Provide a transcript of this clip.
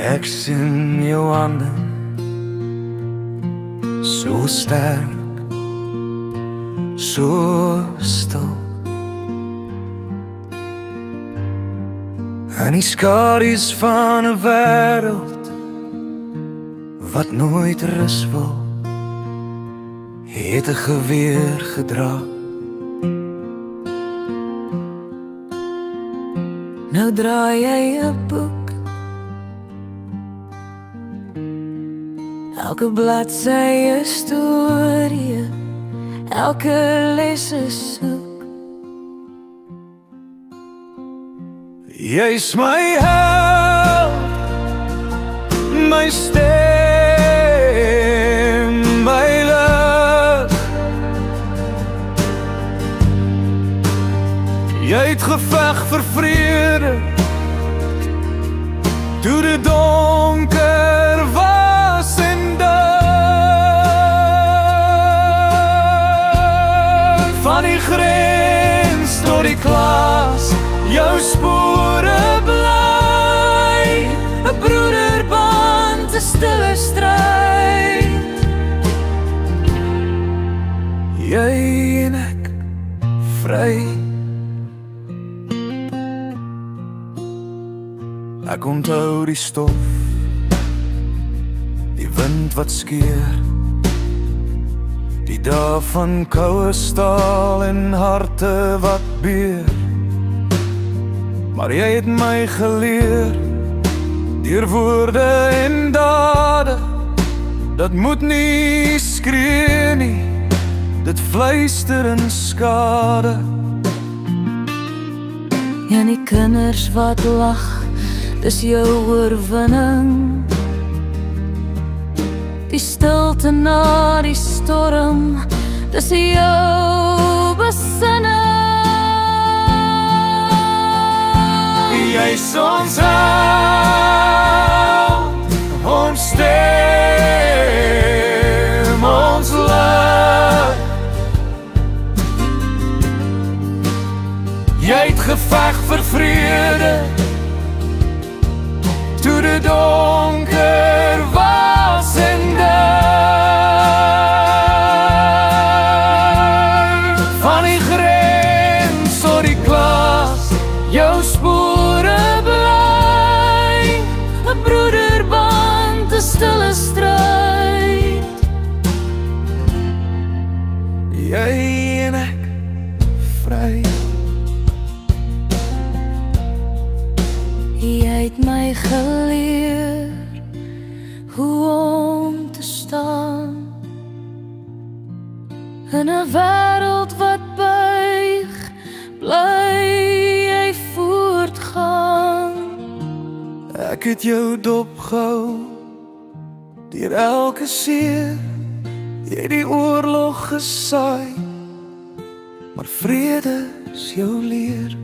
Ek sien jou hande so sterk, so stil, en die skadu's van 'n wêreld wat nooit rus wil, het 'n geweer gedra. Nou draai jy 'n boek, elke bladsy 'n storie, elke les 'n soek. Jy's my held, my stem, my lig. Jy het geveg vir vrede, toe dit donker was en dig. Van die grens tot die klas, jou spore bly, 'n broederband, 'n stille stryd. Jy en ek vry. Ek onthou die stof, die wind wat skeer, die dae van koue staal en harte wat beer. Maar jy het my geleer, deur woorde en dade, dat moet nie skree nie, dit fluister en skade. En die kinders wat lag, dis jou oorwinning. Die stilte na die storm, dis jou besinning. Jy's ons held, ons stem, ons lig. Jy het geveg vir vrede, toe dit donker was en dig. Van die grens tot die klas, jou spore bly, 'n broederband, 'n stille stryd. Jy en ek vry. Jy het my geleer hoe om te staan in 'n wêreld wat buig, bly jy voortgaan. Ek het jou dopgehou deur elke seer, jy het die oorlog gesaai, maar vrede is jou leer.